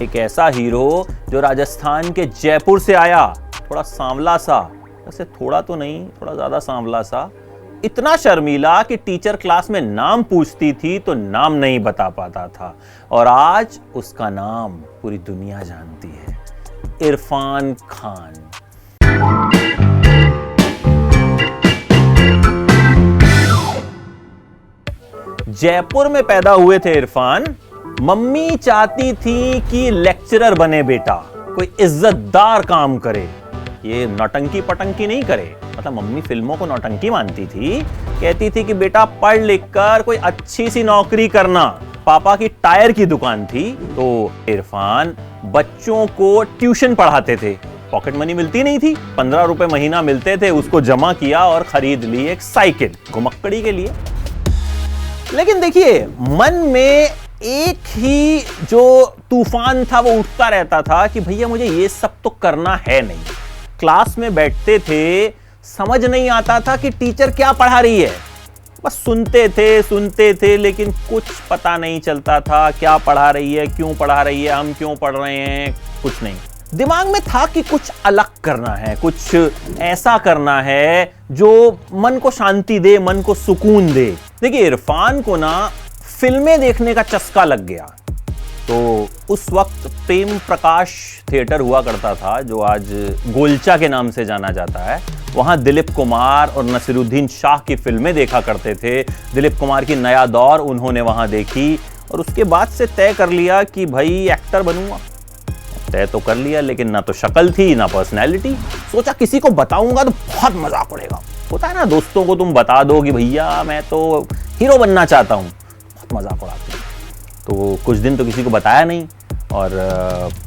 एक ऐसा हीरो जो राजस्थान के जयपुर से आया, थोड़ा सांवला सा, वैसे थोड़ा तो नहीं, थोड़ा ज्यादा सांवला सा, इतना शर्मीला कि टीचर क्लास में नाम पूछती थी तो नाम नहीं बता पाता था, और आज उसका नाम पूरी दुनिया जानती है, इरफान खान। जयपुर में पैदा हुए थे इरफान। मम्मी चाहती थी कि लेक्चरर बने बेटा, कोई इज्जतदार काम करे, ये नौटंकी पटंकी नहीं करे। मतलब मम्मी फिल्मों को नौटंकी मानती थी, कहती थी कि बेटा पढ़ लिख कर कोई अच्छी सी नौकरी करना। पापा की टायर की दुकान थी, तो इरफान बच्चों को ट्यूशन पढ़ाते थे। पॉकेट मनी मिलती नहीं थी, 15 रुपए महीना मिलते थे, उसको जमा किया और खरीद ली एक साइकिल घुमक्कड़ी के लिए। लेकिन देखिए, मन में एक ही जो तूफान था वो उठता रहता था कि भैया मुझे ये सब तो करना है नहीं। क्लास में बैठते थे, समझ नहीं आता था कि टीचर क्या पढ़ा रही है, बस सुनते थे, लेकिन कुछ पता नहीं चलता था क्या पढ़ा रही है, क्यों पढ़ा रही है, हम क्यों पढ़ रहे हैं, कुछ नहीं। दिमाग में था कि कुछ अलग करना है, कुछ ऐसा करना है जो मन को शांति दे, मन को सुकून दे। देखिए, इरफान को ना फिल्में देखने का चस्का लग गया। तो उस वक्त प्रेम प्रकाश थिएटर हुआ करता था, जो आज गोलचा के नाम से जाना जाता है। वहां दिलीप कुमार और नसीरुद्दीन शाह की फिल्में देखा करते थे। दिलीप कुमार की नया दौर उन्होंने वहां देखी, और उसके बाद से तय कर लिया कि भाई एक्टर बनूंगा। तय तो कर लिया, लेकिन ना तो शक्ल थी ना पर्सनैलिटी। सोचा किसी को बताऊंगा तो बहुत मजाक उड़ेगा। होता है ना, दोस्तों को तुम बता दो कि भैया मैं तो हीरो बनना चाहता हूँ, बहुत मजाक उड़ाते हैं। तो कुछ दिन तो किसी को बताया नहीं, और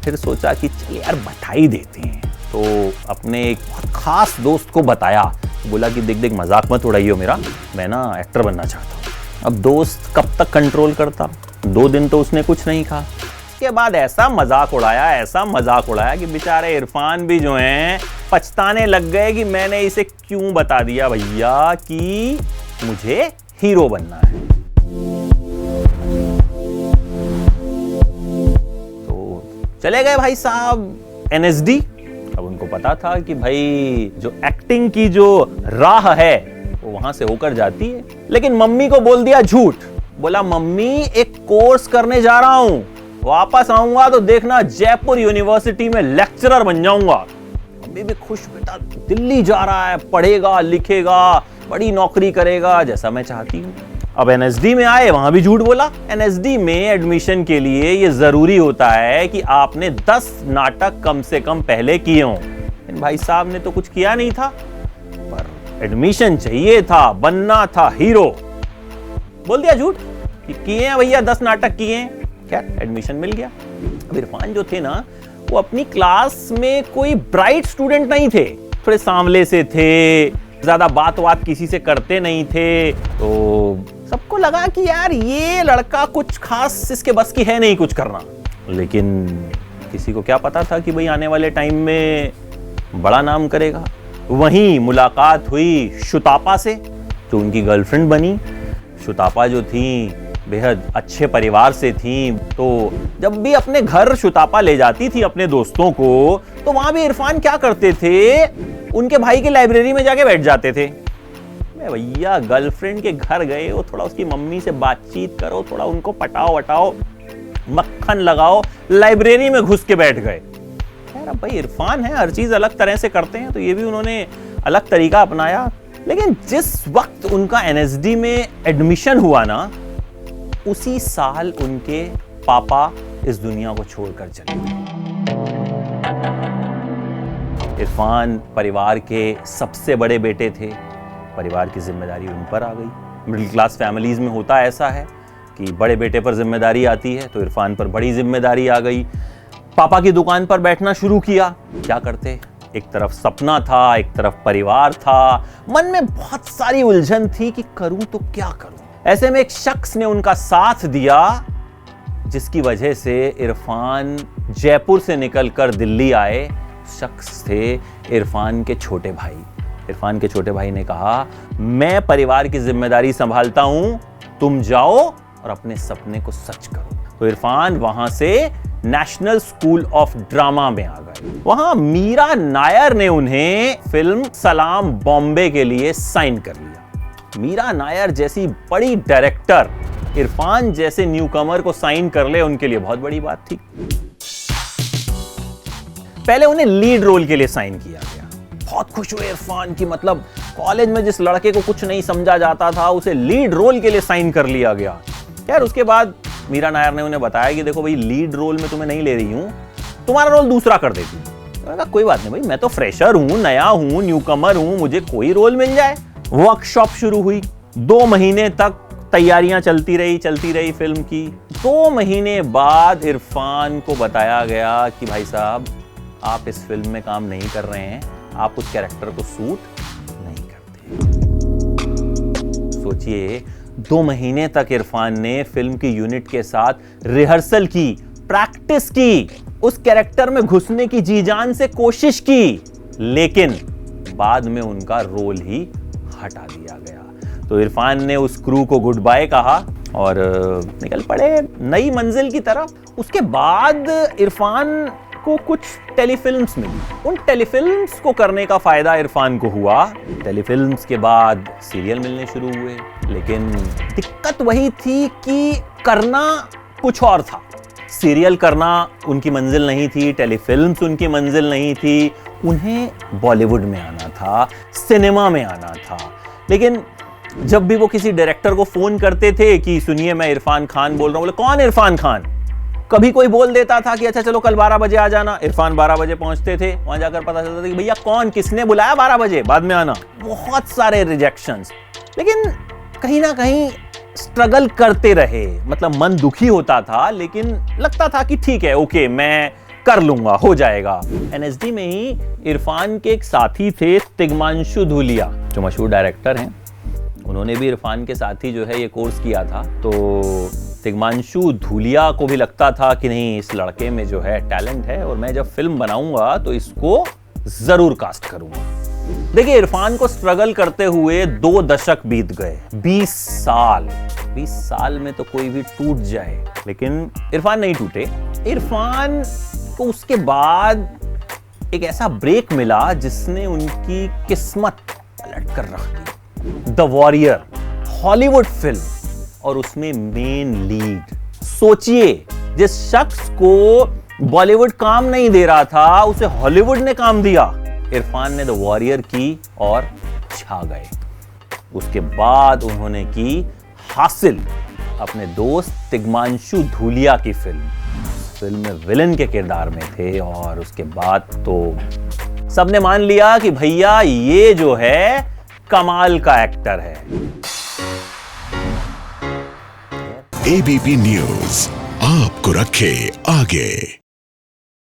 फिर सोचा कि चलिए यार बता ही देते हैं। तो अपने एक बहुत खास दोस्त को बताया, बोला कि देख देख मजाक मत उड़ाइयो मेरा, मैं ना एक्टर बनना चाहता हूँ। अब दोस्त कब तक कंट्रोल करता, 2 दिन तो उसने कुछ नहीं कहा। उसके बाद ऐसा मजाक उड़ाया कि बेचारे इरफान भी जो हैं पछताने लग गए कि मैंने इसे क्यों बता दिया भैया कि मुझे हीरो बनना है। तो चले गए भाई साहब NSD। अब उनको पता था कि भाई जो एक्टिंग की जो राह है वो वहां से होकर जाती है। लेकिन मम्मी को बोल दिया झूठ। बोला मम्मी एक कोर्स करने जा रहा हूं, वापस आऊंगा तो देखना जयपुर यूनिवर्सिटी में लेक्चरर बन जाऊंगा। मम्मी भी खुश, बेटा दिल्ली जा रहा है, पढ़ेगा लिखेगा, बड़ी नौकरी करेगा जैसा मैं चाहती हूँ। अब NSD में आए, वहां भी झूठ बोला। NSD में एडमिशन के लिए ये जरूरी होता है कि आपने 10 नाटक कम से कम पहले किए हों। इन भाई साहब ने तो कुछ किया नहीं था, पर एडमिशन चाहिए था, बनना था हीरो। बोल दिया झूठ कि किए हैं भैया, 10 नाटक किए हैं। खैर एडमिशन मिल गया। अब इरफान जो थे ना, वो अपनी क्लास में कोई ब्राइट स्टूडेंट नहीं थे, थोड़े सांवले से थे, ज्यादा बात किसी से करते नहीं थे। तो सबको लगा कि यार ये लड़का कुछ खास इसके बस की है नहीं कुछ करना। लेकिन किसी को क्या पता था कि भाई आने वाले टाइम में बड़ा नाम करेगा। वहीं मुलाकात हुई शुतापा से, जो उनकी गर्लफ्रेंड बनी। शुतापा जो थी बेहद अच्छे परिवार से थी, तो जब भी अपने घर शुतापा ले जाती थी अपने दोस्तों को, तो वहां भी इरफान क्या करते थे, उनके भाई की लाइब्रेरी में जाके बैठ जाते थे। भैया गर्लफ्रेंड के घर गए हो, थोड़ा उसकी मम्मी से बातचीत करो, थोड़ा उनको पटाओ वटाओ, मक्खन लगाओ, लाइब्रेरी में घुस के बैठ गए। यार भाई इरफान है, हर चीज अलग तरह से करते हैं, तो ये भी उन्होंने अलग तरीका अपनाया। लेकिन जिस वक्त उनका NSD में एडमिशन हुआ ना, उसी साल उनके पापा इस दुनिया को छोड़कर चले गए। इरफान परिवार के सबसे बड़े बेटे थे, परिवार की जिम्मेदारी उन पर आ गई। मिडिल क्लास फैमिलीज में होता ऐसा है कि बड़े बेटे पर जिम्मेदारी आती है, तो इरफान पर बड़ी जिम्मेदारी आ गई। पापा की दुकान पर बैठना शुरू किया। क्या करते, एक तरफ सपना था, एक तरफ परिवार था, मन में बहुत सारी उलझन थी कि करूं तो क्या करूं। ऐसे में एक शख्स ने उनका साथ दिया, जिसकी वजह से इरफान जयपुर से निकलकर दिल्ली आए। शख्स थे इरफान के छोटे भाई। इरफान के छोटे भाई ने कहा, मैं परिवार की जिम्मेदारी संभालता हूं, तुम जाओ और अपने सपने को सच करो। तो इरफान वहां से नेशनल स्कूल ऑफ ड्रामा में आ गए। वहां मीरा नायर ने उन्हें फिल्म सलाम बॉम्बे के लिए साइन कर लिया। मीरा नायर जैसी बड़ी डायरेक्टर इरफान जैसे न्यूकमर को साइन कर ले, उनके लिए बहुत बड़ी बात थी। पहले उन्हें लीड रोल के लिए साइन किया गया। बहुत खुश हुए इरफान की, मतलब कॉलेज में जिस लड़के को कुछ नहीं समझा जाता था उसे लीड रोल के लिए साइन कर लिया गया। यार उसके बाद मीरा नायर ने उन्हें बताया कि देखो भाई, लीड रोल में तुम्हें नहीं ले रही हूं, तुम्हारा रोल दूसरा कर देती हूं। मैंने कहा कोई बात नहीं भाई, मैं तो फ्रेशर हूं, नया हूं, न्यूकमर हूं, मुझे कोई रोल मिल जाए। वर्कशॉप शुरू हुई। 2 महीने तक तैयारियां चलती रही फिल्म की। 2 महीने बाद इरफान को बताया गया कि भाई साहब, आप इस फिल्म में काम नहीं कर रहे हैं, आप उस कैरेक्टर को सूट नहीं करते। सोचिए, 2 महीने तक इरफान ने फिल्म की यूनिट के साथ रिहर्सल की, प्रैक्टिस की, उस कैरेक्टर में घुसने की जी जान से कोशिश की, लेकिन बाद में उनका रोल ही हटा दिया गया। तो इरफान ने उस क्रू को गुड बाय कहा और निकल पड़े नई मंजिल की तरफ। उसके बाद इरफान को कुछ टेलीफिल्म्स मिली। उन टेलीफिल्म्स को करने का फायदा इरफान को हुआ। टेलीफिल्म्स के बाद सीरियल मिलने शुरू हुए, लेकिन दिक्कत वही थी कि करना कुछ और था। सीरियल करना उनकी मंजिल नहीं थी, टेलीफिल्म्स उनकी मंजिल नहीं थी। उन्हें बॉलीवुड में आना था, सिनेमा में आना था। लेकिन जब भी वो किसी डायरेक्टर को फोन करते थे कि सुनिए मैं इरफान खान बोल रहा हूं, बोले कौन इरफान खान? कभी कोई बोल देता था कि अच्छा चलो कल 12 बजे आ जाना। इरफान 12 बजे पहुंचते थे, वहां जाकर पता चलता था कि भैया कौन, किसने बुलाया 12 बजे, बाद में आना। बहुत सारे रिजेक्शंस। लेकिन कहीं ना कहीं स्ट्रगल करते रहे, मतलब मन दुखी होता था, लेकिन लगता था कि ठीक है, ओके, मैं कर लूंगा, हो जाएगा। एनएसडी में ही इरफान के एक साथी थे, तिग्मांशु धूलिया, जो मशहूर डायरेक्टर हैं। उन्होंने भी इरफान के साथ ही जो है ये कोर्स किया था। तो तिग्मांशु धूलिया को भी लगता था कि नहीं, इस लड़के में जो है टैलेंट है और मैं जब फिल्म बनाऊंगा तो इसको जरूर कास्ट करूंगा। देखिए, इरफान को स्ट्रगल करते हुए 2 दशक बीत गए, 20 साल। 20 साल में तो कोई भी टूट जाए, लेकिन इरफान नहीं टूटे। इरफान को उसके बाद एक ऐसा ब्रेक मिला जिसने उनकी किस्मत पलट कर रख दी। द वॉरियर, हॉलीवुड फिल्म, और उसमें मेन लीड। सोचिए, जिस शख्स को बॉलीवुड काम नहीं दे रहा था, उसे हॉलीवुड ने काम दिया। इरफान ने द वॉरियर की और छा गए। उसके बाद उन्होंने की हासिल, अपने दोस्त तिग्मांशु धूलिया की फिल्म में विलन के किरदार में थे। और उसके बाद तो सबने मान लिया कि भैया ये जो है कमाल का एक्टर है। एबीपी न्यूज आपको रखे आगे।